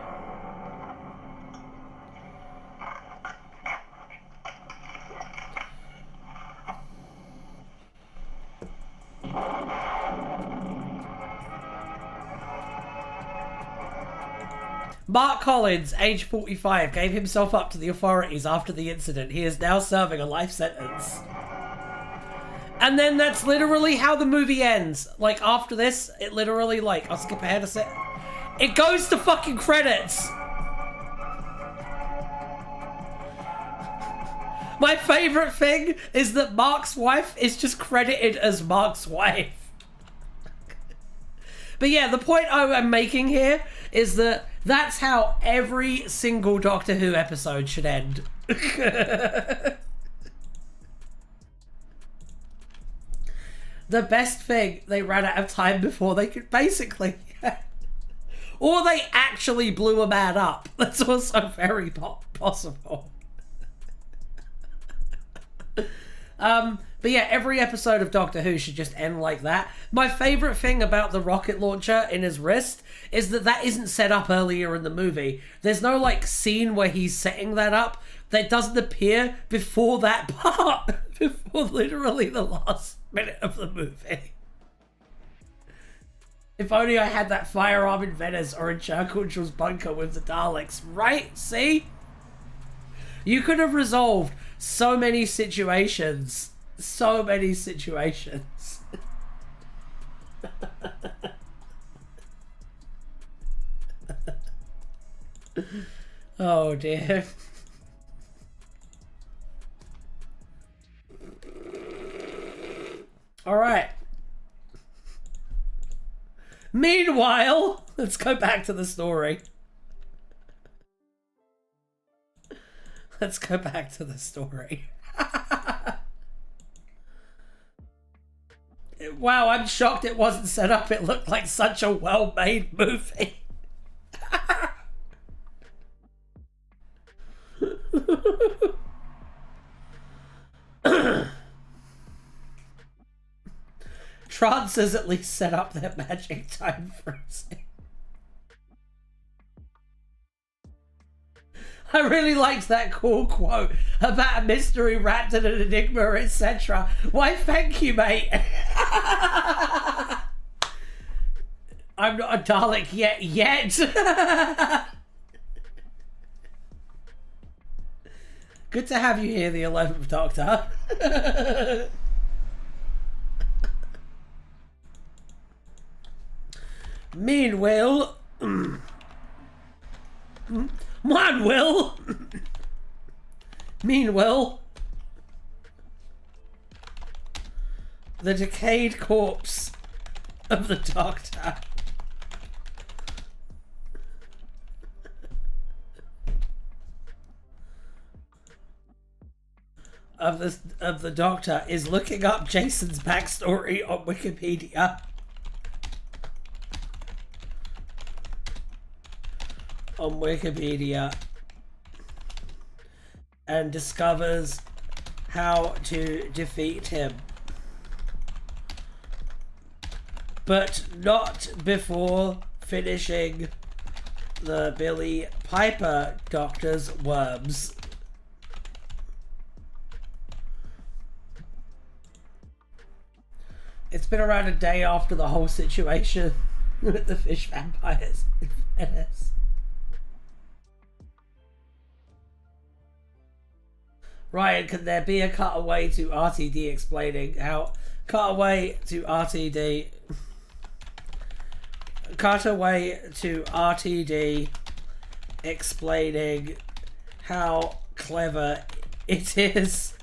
Mark Collins, age 45, gave himself up to the authorities after the incident. He is now serving a life sentence. And then that's literally how the movie ends. Like, after this, it literally, like, I'll skip ahead a sec. It goes to fucking credits. My favorite thing is that Mark's wife is just credited as Mark's wife. But yeah, the point I'm making here is that that's how every single Doctor Who episode should end. The best thing, they ran out of time before they could basically... Or they actually blew a man up. That's also very possible. But yeah, every episode of Doctor Who should just end like that. My favourite thing about the rocket launcher in his wrist is that isn't set up earlier in the movie. There's no, like, scene where he's setting that up that doesn't appear before that part. Before literally the last minute of the movie. If only I had that firearm in Venice or in Churchill's bunker with the Daleks. Right? See? You could have resolved so many situations. So many situations. Oh dear. All right. Meanwhile, let's go back to the story. Let's go back to the story. Wow, I'm shocked it wasn't set up. It looked like such a well-made movie. Trance has at least set up their magic time freezing. I really liked that cool quote about a mystery wrapped in an enigma, etc. Why, thank you, mate. I'm not a Dalek yet. Good to have you here, the 11th Doctor. Meanwhile, meanwhile, the decayed corpse of the Doctor of the Doctor is looking up Jason's backstory on Wikipedia. And discovers how to defeat him, but not before finishing the Billy Piper Doctor's worms. It's been around a day after the whole situation with the fish vampires in Venice. Ryan, can there be a cutaway to RTD explaining how... Cutaway to RTD explaining how clever it is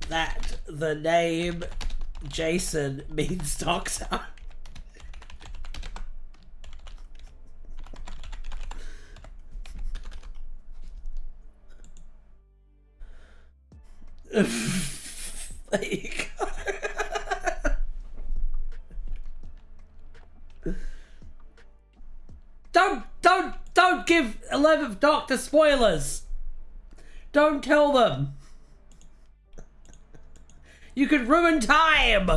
that the name Jason means Doctor. There you go. Don't give 11th Doctor spoilers. Don't tell them. You could ruin time.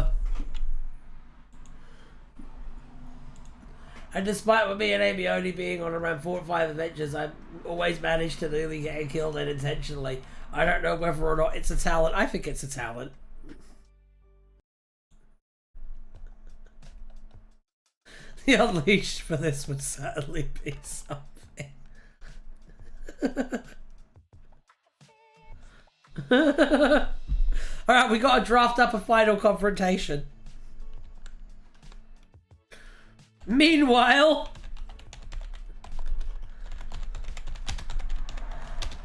And despite with me and Amy only being on around 4 or 5 adventures, I've always managed to nearly get killed unintentionally. I don't know whether or not it's a talent. I think it's a talent. The Unleashed for this would certainly be something. Alright, we got to draft up a final confrontation. Meanwhile,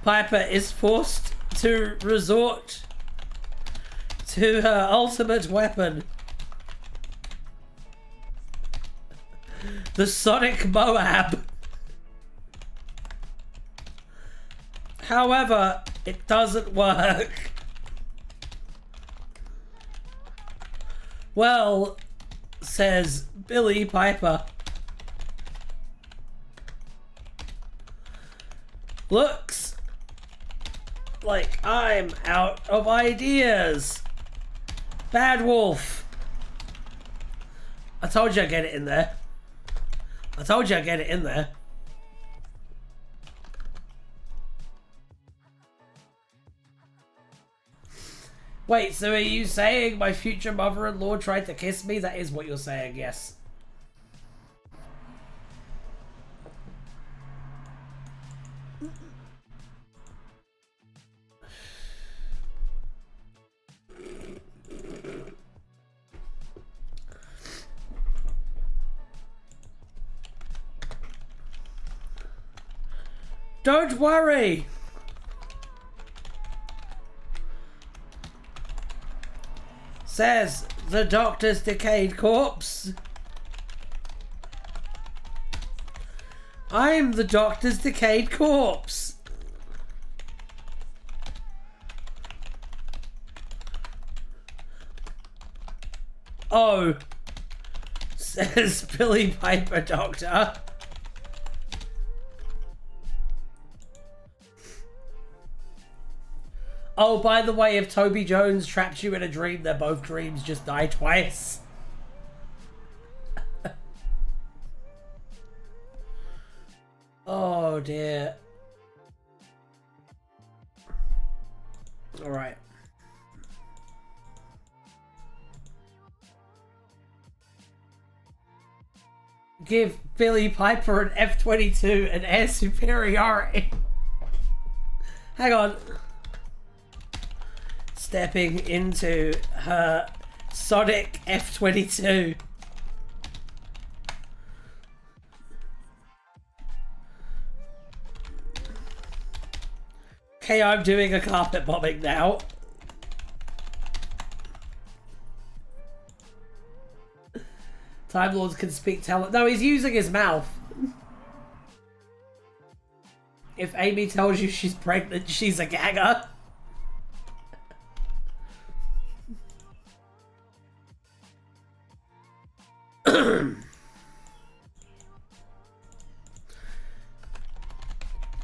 Piper is forced to resort to her ultimate weapon, the Sonic Moab. However, it doesn't work. Well, says Billy Piper, looks like I'm out of ideas. Bad Wolf. I told you I'd get it in there. I told you I'd get it in there. Wait, so are you saying my future mother-in-law tried to kiss me? That is what you're saying, yes. Don't worry. Says the Doctor's decayed corpse. I'm the Doctor's decayed corpse. Oh, says Billy Piper Doctor. Oh, by the way, if Toby Jones traps you in a dream, they're both dreams, just die twice. Oh dear. Alright. Give Billy Piper an F-22 and air superiority. Hang on. Stepping into her Sonic F-22. Okay, I'm doing a carpet bombing now. Time Lords can speak talent. No, he's using his mouth. If Amy tells you she's pregnant, she's a gagger.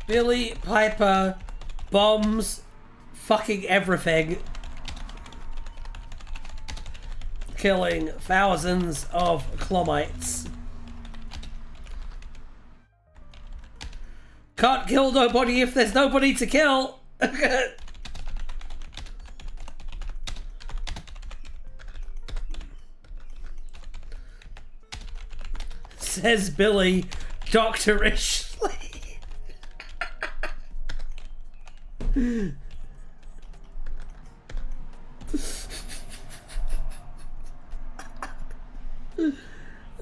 Billy Piper bombs fucking everything, killing thousands of clomites. Can't kill nobody if there's nobody to kill. Says Billy doctorishly.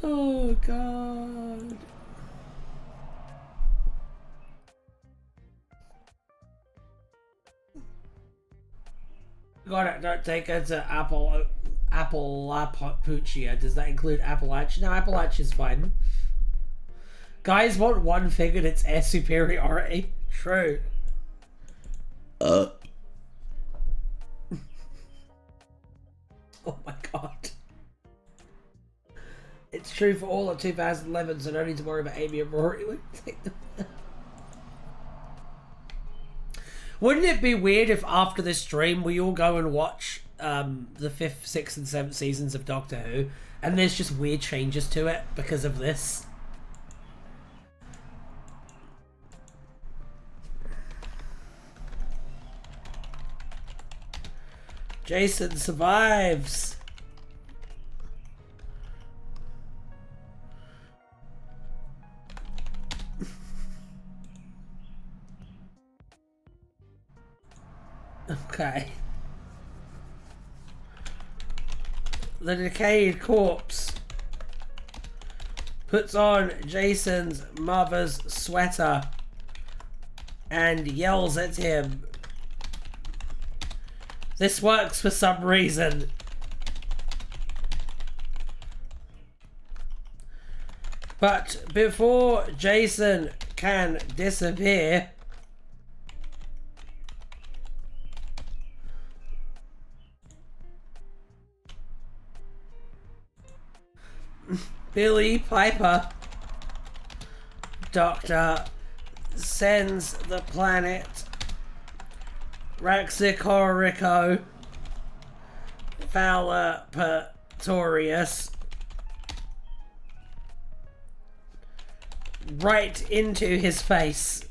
Oh god. Got it, don't take her to Appalachia. Does that include Appalachia? No, Appalachia's fine. Guys want one thing and it's air superiority. True. Oh my god. It's true for all of 2011, so no need to worry about Amy and Rory. Wouldn't it be weird if after this stream we all go and watch the 5th, 6th and 7th seasons of Doctor Who and there's just weird changes to it because of this? Jason survives. Okay. The decayed corpse puts on Jason's mother's sweater and yells at him. This works for some reason. But before Jason can disappear, Billy Piper, Doctor, sends the planet Raxicorico Falapatorius right into his face.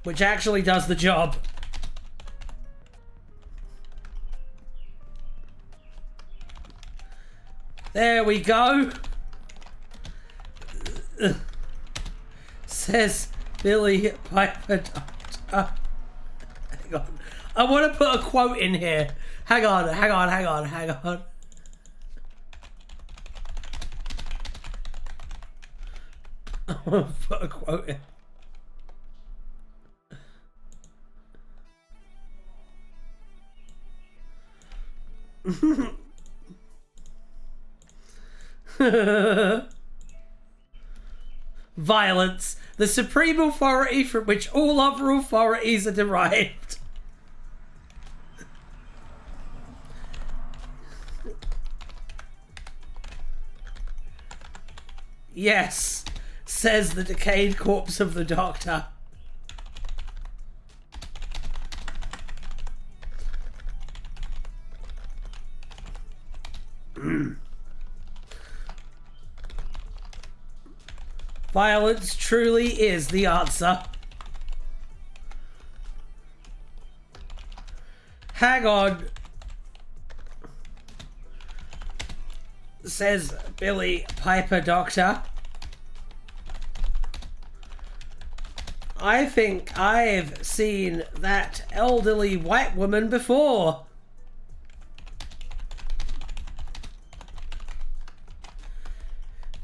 Which actually does the job. There we go. Says Billy Piper Doctor. Hang on. I want to put a quote in here. Hang on. I want to put a quote in. Violence, the supreme authority from which all other authorities are derived. Yes, says the decayed corpse of the Doctor. Violence truly is the answer. Hang on, says Billy Piper Doctor. I think I've seen that elderly white woman before.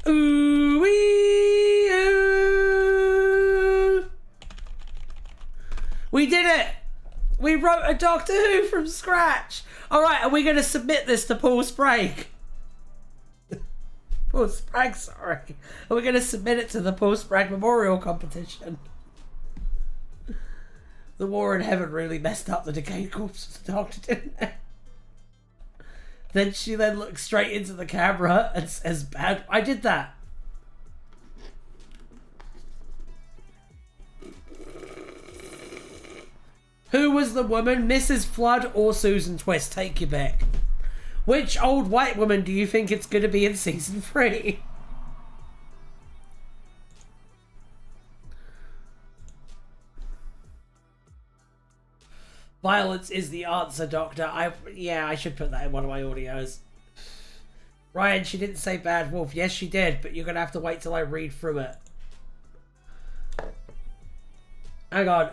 Ooh wee ooh. We did it! We wrote a Doctor Who from scratch! Alright, are we going to submit this to Paul Sprague? Paul Sprague, sorry. Are we going to submit it to the Paul Sprague Memorial Competition? The War in Heaven really messed up the decayed corpse of the Doctor, didn't it? Then she looks straight into the camera and says, "Bad." I did that. Who was the woman, Mrs. Flood or Susan Twist? Take your pick. Which old white woman do you think it's going to be in season 3? Violence is the answer, Doctor. I should put that in one of my audios. Ryan, she didn't say bad wolf. Yes, she did, but you're going to have to wait till I read through it. Hang on.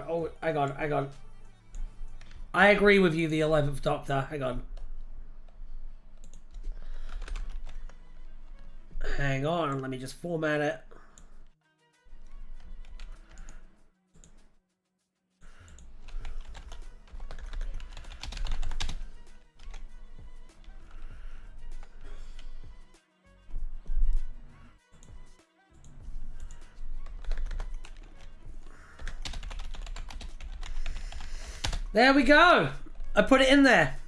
Oh, hang on. I agree with you, the 11th Doctor. Hang on. Hang on, let me just format it. There we go. I put it in there.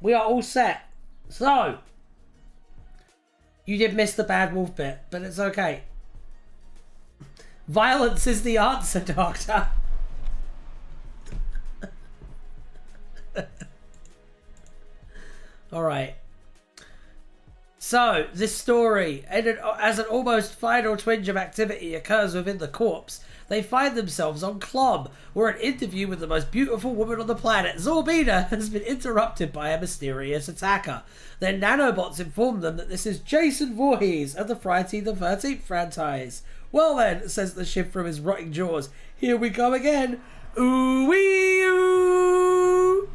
We are all set. So, you did miss the bad wolf bit, but it's okay. Violence is the answer, Doctor. Alright. So, this story, as an almost final twinge of activity occurs within the corpse, they find themselves on Clom, where an interview with the most beautiful woman on the planet, Zorbina, has been interrupted by a mysterious attacker. Then nanobots inform them that this is Jason Voorhees of the Friday the 13th franchise. Well then, says the ship from his rotting jaws, here we go again. Ooh-wee oo.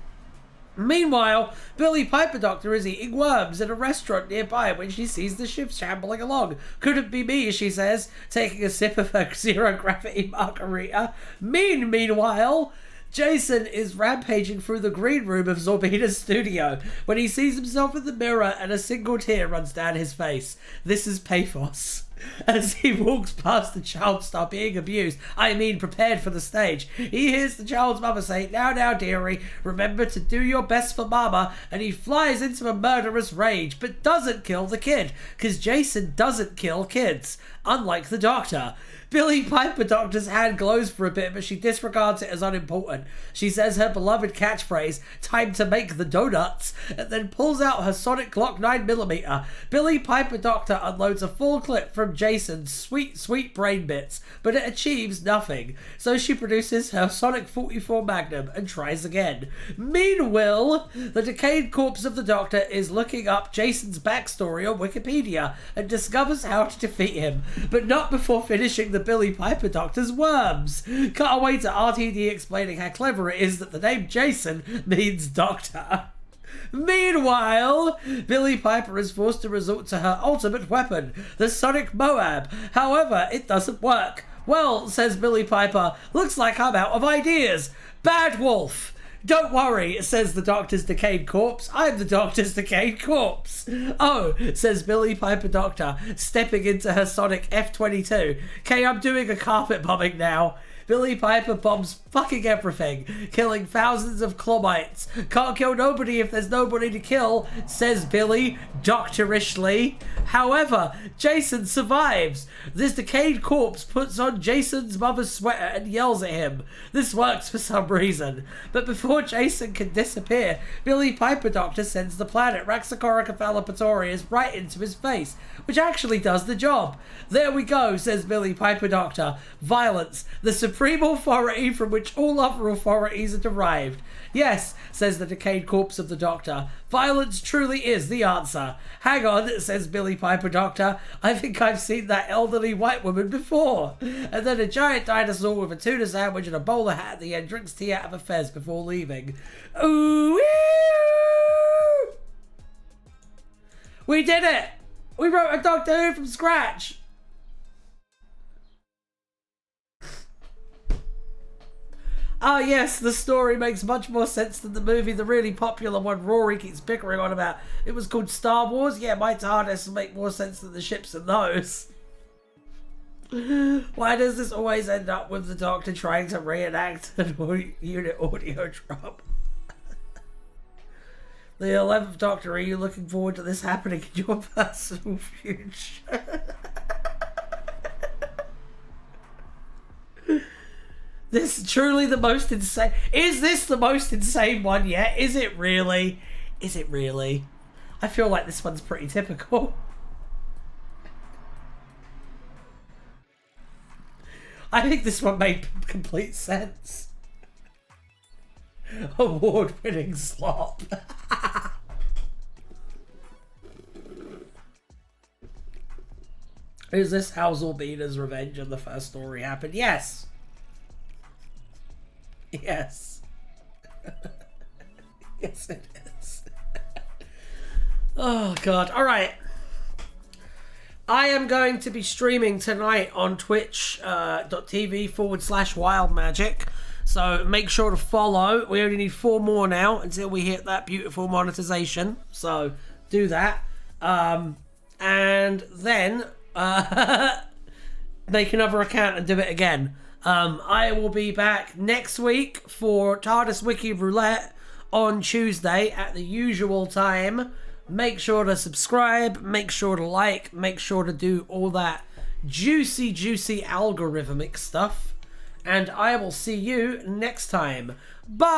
Meanwhile, Billy Piper Doctor is eating worms in a restaurant nearby when she sees the ship shambling along. Couldn't be me, she says, taking a sip of her zero-gravity margarita. Meanwhile, Jason is rampaging through the green room of Zorbina's studio when he sees himself in the mirror and a single tear runs down his face. This is pathos. As he walks past the child star being abused, prepared for the stage, he hears the child's mother say, now, dearie, remember to do your best for mama, and he flies into a murderous rage, but doesn't kill the kid, because Jason doesn't kill kids, unlike the Doctor. Billy Piper Doctor's hand glows for a bit, but she disregards it as unimportant. She says her beloved catchphrase, time to make the donuts, and then pulls out her sonic Glock 9mm. Billy Piper Doctor unloads a full clip from Jason's sweet brain bits, but it achieves nothing. So she produces her sonic 44 Magnum and tries again. Meanwhile, the decayed corpse of the Doctor is looking up Jason's backstory on Wikipedia and discovers how to defeat him, but not before finishing the Billy Piper Doctor's worms. Cut away to RTD explaining how clever it is that the name Jason means Doctor. Meanwhile, Billy Piper is forced to resort to her ultimate weapon, the Sonic Moab. However, it doesn't work. Well, says Billy Piper, looks like I'm out of ideas. Bad wolf. Don't worry, says the Doctor's decayed corpse. I'm the Doctor's decayed corpse. Oh, says Billy Piper Doctor, stepping into her Sonic F-22. Okay, I'm doing a carpet bombing now. Billy Piper bombs fucking everything, killing thousands of Clomites. Can't kill nobody if there's nobody to kill, says Billy, doctorishly. However, Jason survives. This decayed corpse puts on Jason's mother's sweater and yells at him. This works for some reason. But before Jason can disappear, Billy Piper Doctor sends the planet Raxacoricophalopatorius right into his face, which actually does the job. There we go, says Billy Piper Doctor. Violence, the supreme authority from which all other authorities are derived. Yes, says the decayed corpse of the Doctor. Violence truly is the answer. Hang on, says Billy Piper Doctor. I think I've seen that elderly white woman before. And then a giant dinosaur with a tuna sandwich and a bowler hat at the end drinks tea out of a fez before leaving. Ooh! We did it! We wrote a Doctor Who from scratch! Ah, yes, the story makes much more sense than the movie, the really popular one Rory keeps bickering on about. It was called Star Wars? Yeah, my TARDIS make more sense than the ships in those. Why does this always end up with the Doctor trying to reenact an unit audio drop? The 11th Doctor, are you looking forward to this happening in your personal future? This is truly the most insane. Is this the most insane one yet? Is it really? Is it really? I feel like this one's pretty typical. I think this one made complete sense. Award-winning slop. Is this how Zorbina's revenge and the first story happened? Yes. Yes. Yes, it is. Oh, God. All right. I am going to be streaming tonight on twitch.tv/wildmagic. So make sure to follow. We only need 4 more now until we hit that beautiful monetization. So do that. And then make another account and do it again. I will be back next week for TARDIS Wiki Roulette on Tuesday at the usual time. Make sure to subscribe, make sure to like, make sure to do all that juicy algorithmic stuff. And I will see you next time. Bye!